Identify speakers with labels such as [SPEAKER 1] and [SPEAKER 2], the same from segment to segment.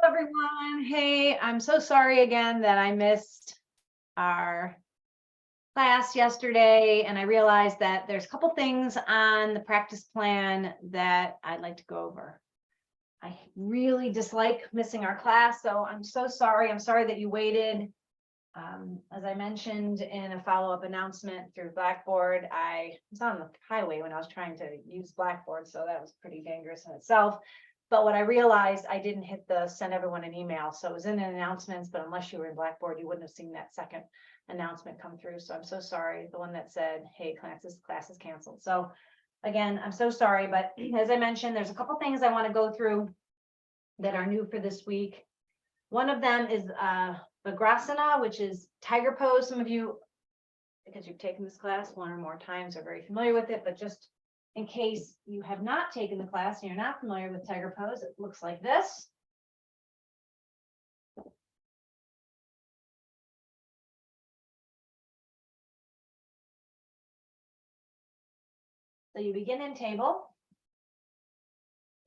[SPEAKER 1] everyone. Hey, I'm so sorry again that I missed our class yesterday, and I realized that there's a couple things on the practice plan that I'd like to go over. I really dislike missing our class, so I'm so sorry. I'm sorry that you waited. As I mentioned in a follow-up announcement through Blackboard, I was on the highway when I was trying to use Blackboard, so that was pretty dangerous in itself. But what I realized, I didn't hit the send everyone an email. So it was in the announcements, but unless you were in Blackboard, you wouldn't have seen that second announcement come through. So I'm so sorry. The one that said, hey, class is canceled. So again, I'm so sorry. But as I mentioned, there's a couple things I want to go through that are new for this week. One of them is Vagrasana, which is tiger pose. Some of you, because you've taken this class one or more times, are very familiar with it, but just in case you have not taken the class and you're not familiar with tiger pose, it looks like this. So you begin in table.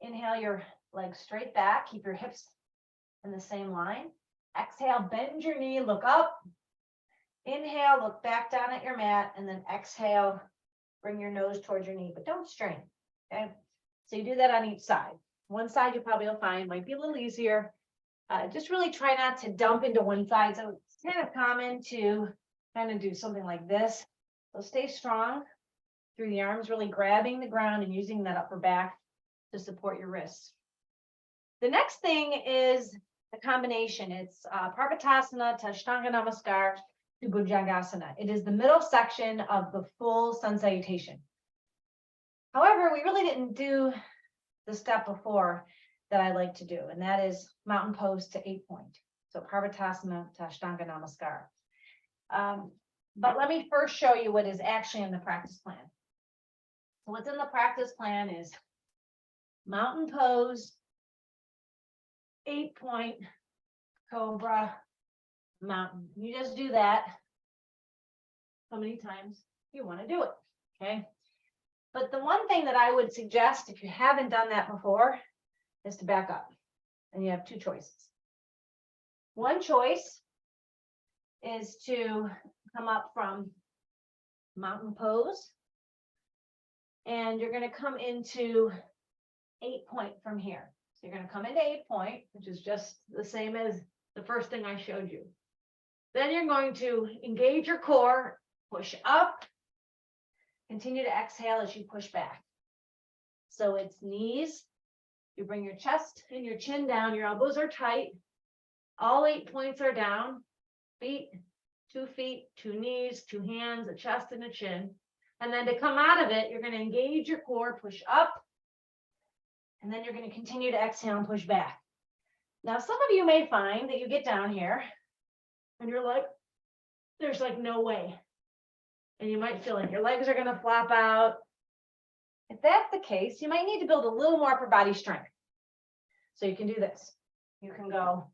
[SPEAKER 1] Inhale your legs straight back, keep your hips in the same line. Exhale, bend your knee, look up. Inhale, look back down at your mat, and then exhale, bring your nose towards your knee, but don't strain, okay? So you do that on each side. One side you probably will find might be a little easier. Just really try not to dump into one side. So it's kind of common to kind of do something like this. So stay strong through the arms, really grabbing the ground and using that upper back to support your wrists. The next thing is a combination. It's Parvatasana, Tashtanga Namaskar, to Bhujangasana. It is the middle section of the full sun salutation. However, we really didn't do the step before that I like to do, and that is mountain pose to 8-point. So Parvatasana to Ashtanga Namaskar. But let me first show you what is actually in the practice plan. So what's in the practice plan is mountain pose, 8-point, cobra, mountain. You just do that so many times you want to do it, okay? But the one thing that I would suggest, if you haven't done that before, is to back up. And you have two choices. One choice is to come up from mountain pose, and you're going to come into 8-point from here. So you're going to come into 8-point, which is just the same as the first thing I showed you. Then you're going to engage your core, push up, continue to exhale as you push back. So it's knees, you bring your chest and your chin down, your elbows are tight, all 8 points are down, feet, 2 feet, 2 knees, 2 hands, a chest and a chin. And then to come out of it, you're going to engage your core, push up, and then you're going to continue to exhale and push back. Now, some of you may find that you get down here and you're like, there's like no way. And you might feel like your legs are going to flop out. If that's the case, you might need to build a little more upper body strength. So you can do this. You can go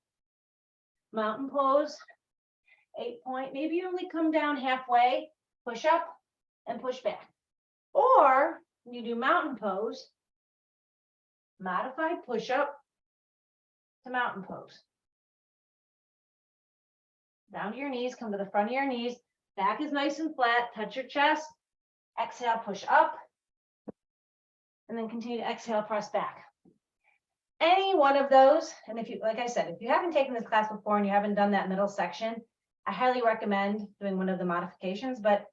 [SPEAKER 1] mountain pose, 8-point. Maybe you only come down halfway, push up and push back. Or you do mountain pose, modified push up to mountain pose. Down to your knees, come to the front of your knees. Back is nice and flat, touch your chest. Exhale, push up. And then continue to exhale, press back. Any one of those, and if you, like I said, if you haven't taken this class before and you haven't done that middle section, I highly recommend doing one of the modifications, but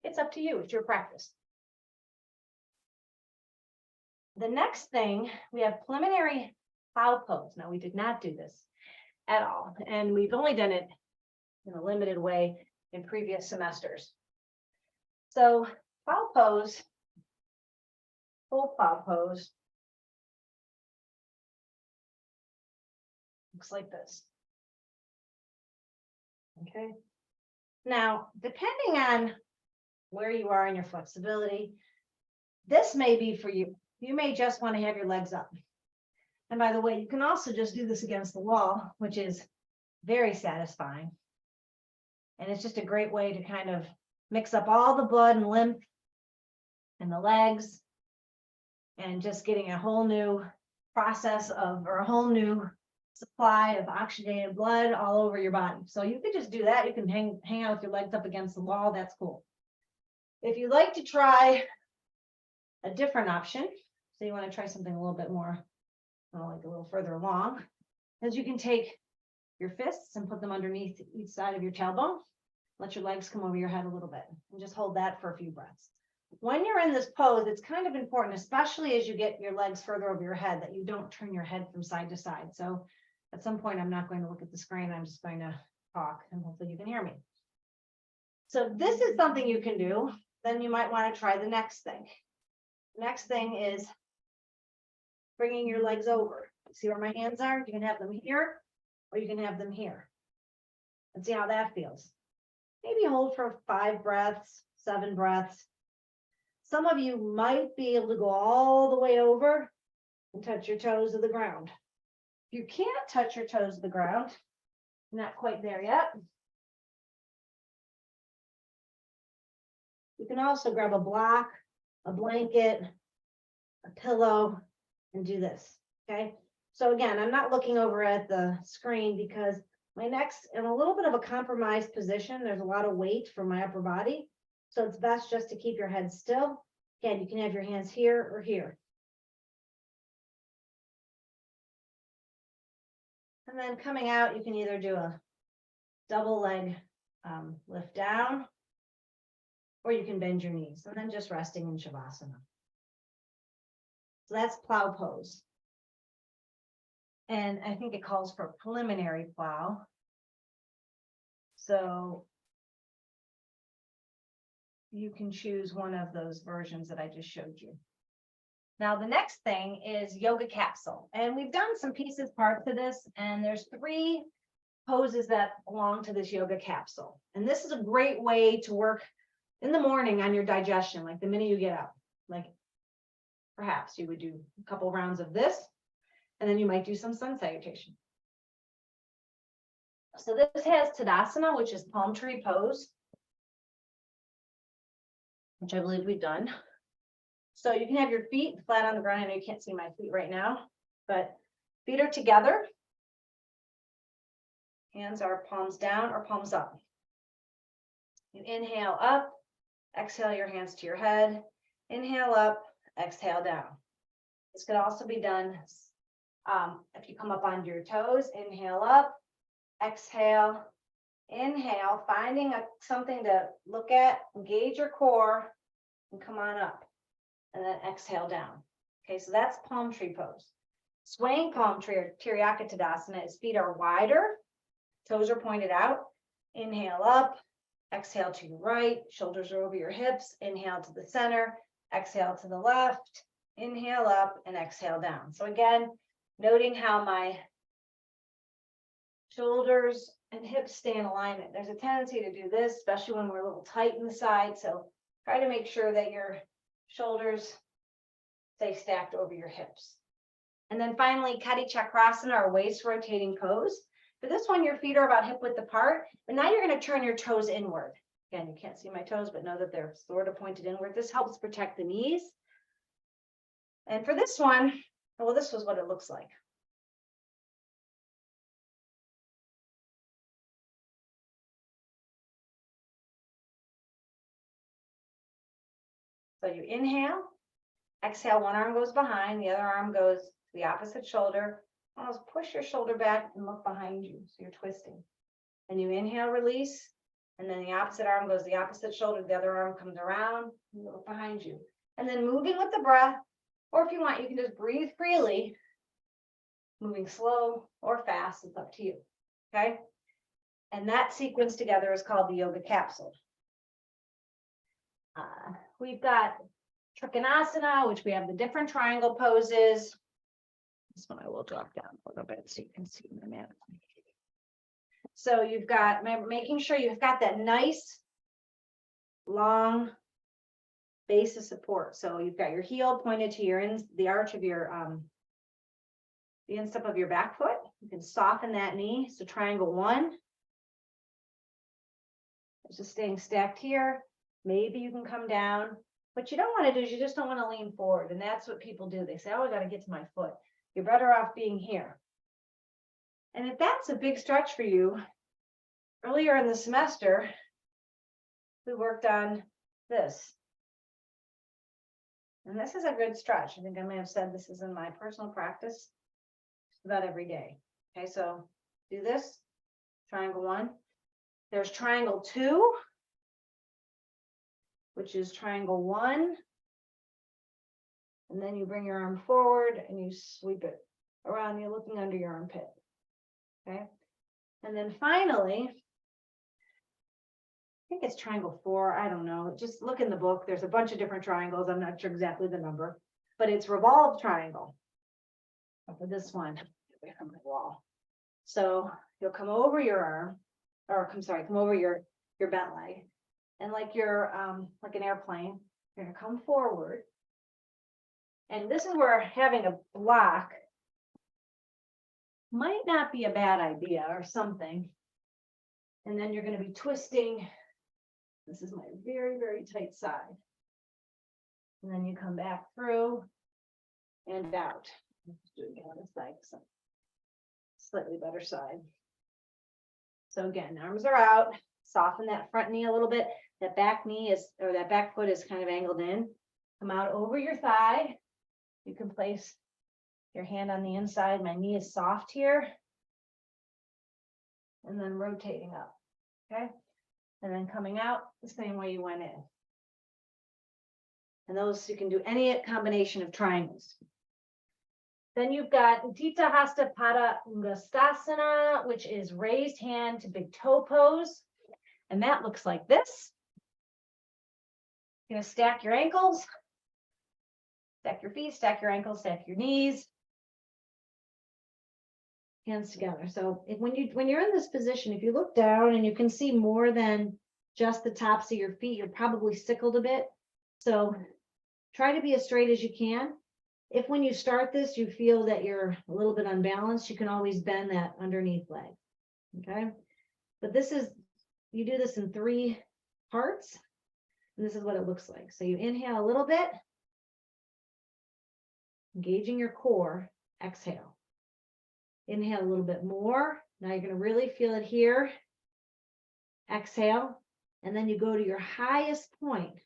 [SPEAKER 1] it's up to you, it's your practice. The next thing, we have preliminary plow pose. Now, we did not do this at all, and we've only done it in a limited way in previous semesters. So plow pose, full plow pose, looks like this. Okay. Now, depending on where you are in your flexibility, this may be for you. You may just want to have your legs up. And by the way, you can also just do this against the wall, which is very satisfying. And it's just a great way to kind of mix up all the blood and lymph in the legs and just getting a whole new process of, or a whole new supply of oxygenated blood all over your body. So you could just do that. You can hang out with your legs up against the wall. That's cool. If you'd like to try a different option, so you want to try something a little bit more, like a little further along, is you can take your fists and put them underneath each side of your tailbone. Let your legs come over your head a little bit and just hold that for a few breaths. When you're in this pose, it's kind of important, especially as you get your legs further over your head, that you don't turn your head from side to side. So at some point, I'm not going to look at the screen. I'm just going to talk and hopefully you can hear me. So this is something you can do. Then you might want to try the next thing. The next thing is bringing your legs over. See where my hands are? You can have them here or you can have them here. And see how that feels. Maybe hold for 5 breaths, 7 breaths. Some of you might be able to go all the way over and touch your toes to the ground. If you can't touch your toes to the ground, not quite there yet. You can also grab a block, a blanket, a pillow, and do this, okay? So again, I'm not looking over at the screen because my neck's in a little bit of a compromised position. There's a lot of weight from my upper body. So it's best just to keep your head still. Again, you can have your hands here or here. And then coming out, you can either do a double leg lift down, or you can bend your knees, and then just resting in Shavasana. So that's plow pose. And I think it calls for preliminary plow. So you can choose one of those versions that I just showed you. Now, the next thing is yoga capsule. And we've done some pieces, parts of this, and there's 3 poses that belong to this yoga capsule. And this is a great way to work in the morning on your digestion, like the minute you get up. Like perhaps you would do a couple rounds of this, and then you might do some sun salutation. So this has Tadasana, which is palm tree pose, which I believe we've done. So you can have your feet flat on the ground. I know you can't see my feet right now, but feet are together. Hands are palms down or palms up. You inhale up, exhale your hands to your head, inhale up, exhale down. This could also be done if you come up onto your toes, inhale up, exhale, inhale, finding something to look at, engage your core, and come on up, and then exhale down. Okay, so that's palm tree pose. Swaying palm tree or Tirayaka Tadasana is feet are wider, toes are pointed out, inhale up, exhale to your right, shoulders are over your hips, inhale to the center, exhale to the left, inhale up, and exhale down. So again, noting how my shoulders and hips stay in alignment. There's a tendency to do this, especially when we're a little tight in the side. So try to make sure that your shoulders stay stacked over your hips. And then finally, Kati Chakrasana, or waist rotating pose. For this one, your feet are about hip width apart, but now you're going to turn your toes inward. Again, you can't see my toes, but know that they're sort of pointed inward. This helps protect the knees. And for this one, well, this was what it looks like. So you inhale, exhale, one arm goes behind, the other arm goes to the opposite shoulder. Almost push your shoulder back and look behind you, so you're twisting. And you inhale, release, and then the opposite arm goes to the opposite shoulder, the other arm comes around, and you look behind you. And then moving with the breath, or if you want, you can just breathe freely, moving slow or fast, it's up to you, okay? And that sequence together is called the yoga capsule. We've got Trikonasana, which we have the different triangle poses. This one I will drop down a little bit so you can see my map. So you've got making sure you've got that nice long base of support. So you've got your heel pointed to the arch of your the instep of your back foot. You can soften that knee. So triangle 1. It's just staying stacked here. Maybe you can come down. What you don't want to do is you just don't want to lean forward. And that's what people do. They say, oh, I got to get to my foot. You're better off being here. And if that's a big stretch for you, earlier in the semester, we worked on this. And this is a good stretch. I think I may have said this is in my personal practice about every day. Okay, so do this, triangle 1. There's triangle 2, which is triangle 1. And then you bring your arm forward and you sweep it around. You're looking under your armpit. Okay. And then finally, I think it's triangle 4. I don't know. Just look in the book. There's a bunch of different triangles. I'm not sure exactly the number, but it's revolved triangle. For this one, away from the wall. So you'll come over your arm, or come over your bent leg, and like like an airplane, you're gonna come forward. And this is where having a block might not be a bad idea or something. And then you're going to be twisting. This is my very, very tight side. And then you come back through and out. Let's do it again on this side, so slightly better side. So again, arms are out, soften that front knee a little bit. That back knee is, or that back foot is kind of angled in. Come out over your thigh. You can place your hand on the inside. My knee is soft here. And then rotating up. Okay. And then coming out the same way you went in. And those, you can do any combination of triangles. Then you've got Utthita Hasta Pada Uttanasana, which is raised hand to big toe pose. And that looks like this. You're going to stack your ankles. Stack your feet, stack your ankles, stack your knees. Hands together. So when you're in this position, if you look down and you can see more than just the tops of your feet, you're probably sickled a bit. So try to be as straight as you can. If when you start this, you feel that you're a little bit unbalanced, you can always bend that underneath leg. Okay. But this is, you do this in 3 parts. And this is what it looks like. So you inhale a little bit. Engaging your core, exhale. Inhale a little bit more. Now you're going to really feel it here. Exhale. And then you go to your highest point.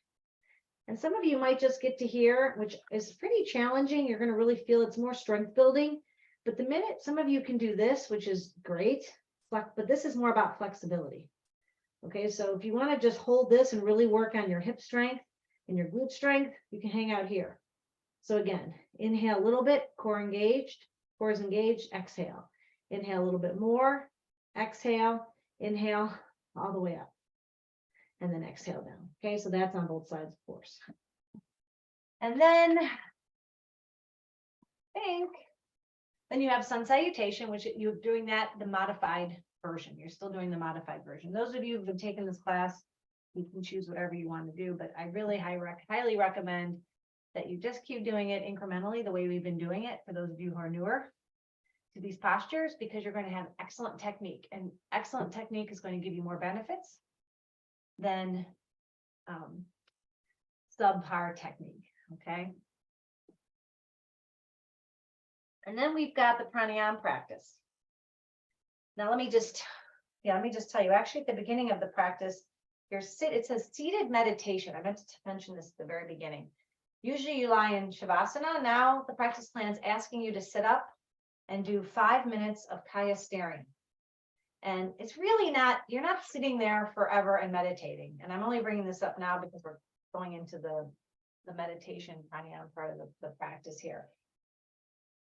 [SPEAKER 1] And some of you might just get to here, which is pretty challenging. You're going to really feel it's more strength building. But the minute some of you can do this, which is great, but this is more about flexibility. Okay, so if you want to just hold this and really work on your hip strength and your glute strength, you can hang out here. So again, inhale a little bit, core engaged, core is engaged, exhale. Inhale a little bit more, exhale, inhale all the way up. And then exhale down. Okay, so that's on both sides, of course. And then then you have sun salutation, which you're doing that, the modified version. You're still doing the modified version. Those of you who've been taking this class, you can choose whatever you want to do, but I really highly recommend that you just keep doing it incrementally the way we've been doing it for those of you who are newer to these postures, because you're going to have excellent technique, and excellent technique is going to give you more benefits than subpar technique. Okay. And then we've got the pranayama practice. Now let me just tell you, actually at the beginning of the practice, it says seated meditation. I meant to mention this at the very beginning. Usually you lie in shavasana. Now the practice plan is asking you to sit up and do 5 minutes of kaya staring. And it's really not, you're not sitting there forever and meditating. And I'm only bringing this up now because we're going into the meditation pranayama part of the practice here.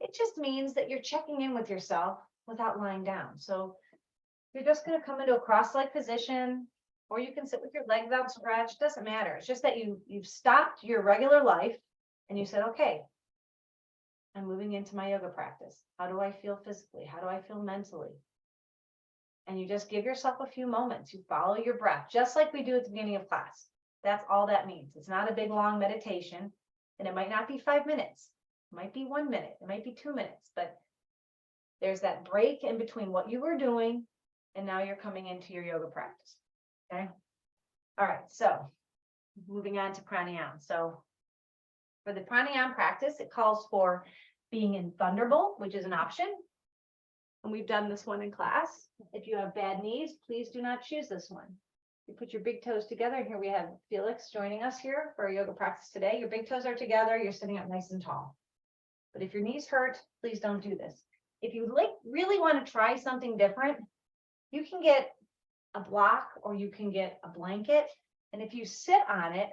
[SPEAKER 1] It just means that you're checking in with yourself without lying down. So you're just going to come into a cross-legged position, or you can sit with your legs out stretched. Doesn't matter. It's just that you've stopped your regular life and you said, okay, I'm moving into my yoga practice. How do I feel physically? How do I feel mentally? And you just give yourself a few moments. You follow your breath, just like we do at the beginning of class. That's all that means. It's not a big, long meditation, and it might not be 5 minutes. It might be 1 minute. It might be 2 minutes, but there's that break in between what you were doing and now you're coming into your yoga practice. Okay. All right. So moving on to pranayama. So for the pranayama practice, it calls for being in thunderbolt, which is an option. And we've done this one in class. If you have bad knees, please do not choose this one. You put your big toes together, and here we have Felix joining us here for our yoga practice today. Your big toes are together, you're sitting up nice and tall. But if your knees hurt, please don't do this. If you really want to try something different, you can get a block or you can get a blanket. And if you sit on it,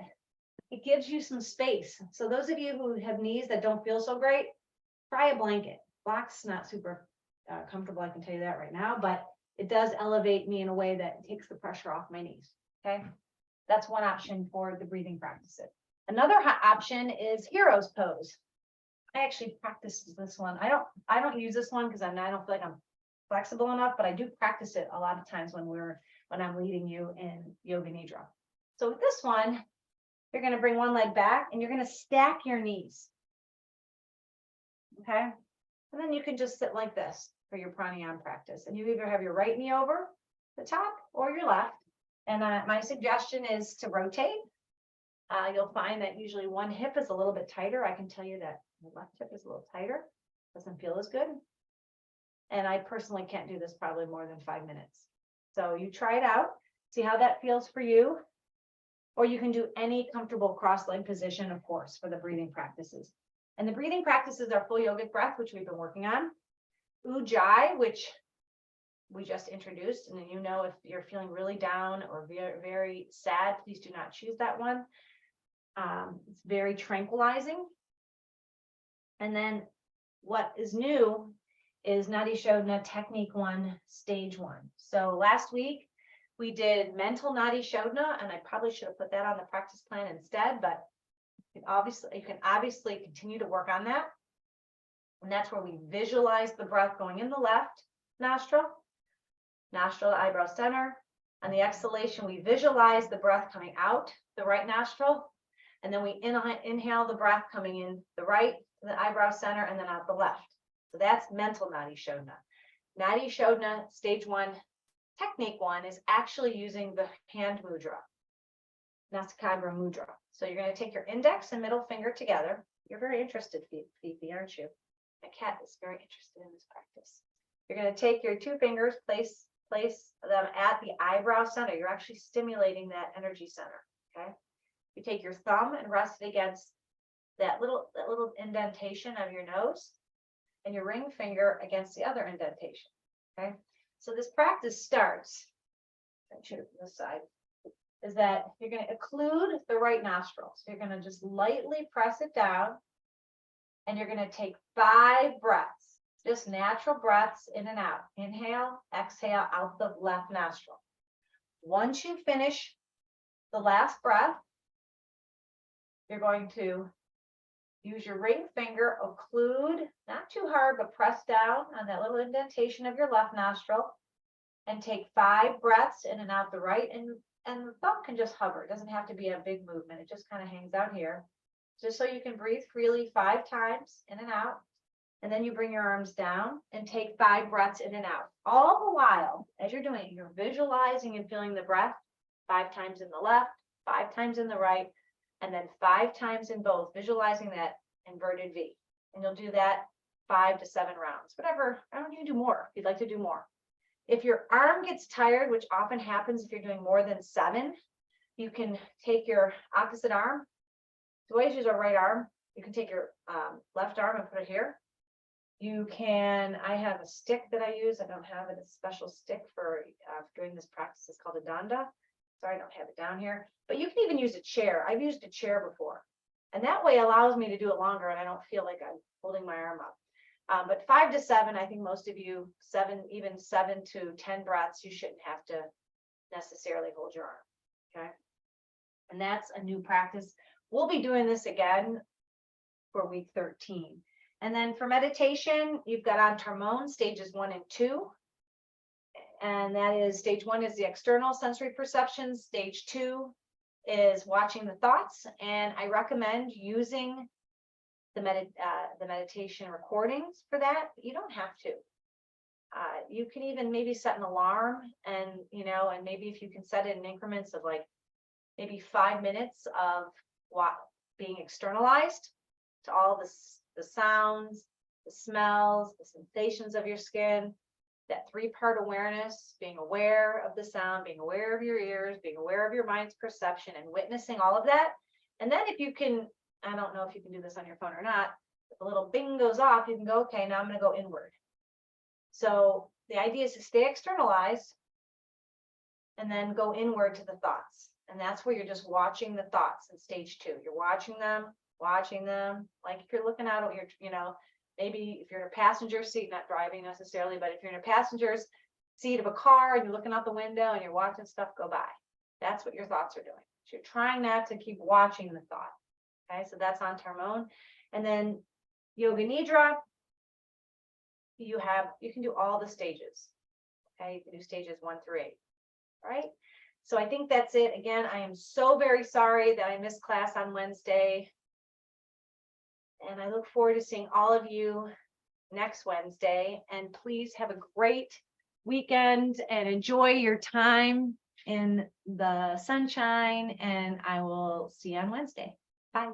[SPEAKER 1] it gives you some space. So those of you who have knees that don't feel so great, try a blanket. Block's not super comfortable, I can tell you that right now, but it does elevate me in a way that takes the pressure off my knees. Okay, that's one option for the breathing practices. Another option is hero's pose. I actually practice this one. I don't use this one because I don't feel like I'm flexible enough, but I do practice it a lot of times when I'm leading you in yoga nidra. So with this one, you're going to bring one leg back and you're going to stack your knees. Okay, and then you can just sit like this for your pranayama practice, and you either have your right knee over the top or your left. And my suggestion is to rotate. You'll find that usually one hip is a little bit tighter. I can tell you that the left hip is a little tighter, doesn't feel as good. And I personally can't do this probably more than 5 minutes. So you try it out, see how that feels for you. Or you can do any comfortable cross-leg position, of course, for the breathing practices. And the breathing practices are full yogic breath, which we've been working on. Ujjayi, which we just introduced. And then you know if you're feeling really down or very, very sad, please do not choose that one. It's very tranquilizing. And then what is new is Nadi Shodhana Technique 1, Stage 1. So last week we did mental Nadi Shodhana, and I probably should have put that on the practice plan instead, but you can obviously continue to work on that. And that's where we visualize the breath going in the left nostril to eyebrow center. On the exhalation, we visualize the breath coming out the right nostril. And then we inhale the breath coming in the right to the eyebrow center and then out the left. So that's mental Nadi Shodhana. Nadi Shodhana Stage 1, Technique 1 is actually using the hand mudra, Nasikadra mudra. So you're going to take your index and middle finger together. You're very interested, Fifi, aren't you? My cat is very interested in this practice. You're going to take your two fingers, place them at the eyebrow center. You're actually stimulating that energy center. Okay. You take your thumb and rest it against that little indentation of your nose, and your ring finger against the other indentation. Okay. So this practice starts, I should have this side, is that you're going to occlude the right nostril. So you're going to just lightly press it down, and you're going to take 5 breaths, just natural breaths in and out. Inhale, exhale out the left nostril. Once you finish the last breath, you're going to use your ring finger, occlude, not too hard, but press down on that little indentation of your left nostril, and take 5 breaths in and out the right. And the thumb can just hover. It doesn't have to be a big movement. It just kind of hangs out here, just so you can breathe freely 5 times in and out. And then you bring your arms down and take 5 breaths in and out. All the while, as you're doing it, you're visualizing and feeling the breath 5 times in the left, 5 times in the right, and then 5 times in both, visualizing that inverted V. And you'll do that 5 to 7 rounds, whatever. I don't need to do more if you'd like to do more. If your arm gets tired, which often happens if you're doing more than 7, you can take your opposite arm. So always use our right arm. You can take your left arm and put it here. You can, I have a stick that I use. I don't have a special stick for doing this practice. It's called a danda. Sorry, I don't have it down here. But you can even use a chair. I've used a chair before. And that way allows me to do it longer, and I don't feel like I'm holding my arm up. But 5 to 7, I think most of you, even 7 to 10 breaths, you shouldn't have to necessarily hold your arm. Okay. And that's a new practice. We'll be doing this again for week 13. And then for meditation, you've got Antarmon stages 1 and 2. And that is stage 1 is the external sensory perception. Stage 2 is watching the thoughts. And I recommend using the meditation recordings for that. You don't have to. You can even maybe set an alarm, and and maybe if you can set it in increments of like maybe 5 minutes of being externalized to all the sounds, the smells, the sensations of your skin. that 3-part awareness, being aware of the sound, being aware of your ears, being aware of your mind's perception, and witnessing all of that. And then if you can, I don't know if you can do this on your phone or not, if a little bing goes off, you can go, okay, now I'm going to go inward. So the idea is to stay externalized and then go inward to the thoughts. And that's where you're just watching the thoughts in stage 2. You're watching them, like if you're looking out, maybe if you're in a passenger seat, not driving necessarily, but if you're in a passenger's seat of a car and you're looking out the window and you're watching stuff go by, that's what your thoughts are doing. So you're trying not to keep watching the thought. Okay, so that's on Tarmon. And then Yoga Nidra, you can do all the stages. Okay, you can do stages 1 through 8. Right? So I think that's it. Again, I am so very sorry that I missed class on Wednesday. And I look forward to seeing all of you next Wednesday. And please have a great weekend and enjoy your time in the sunshine. And I will see you on Wednesday. Bye.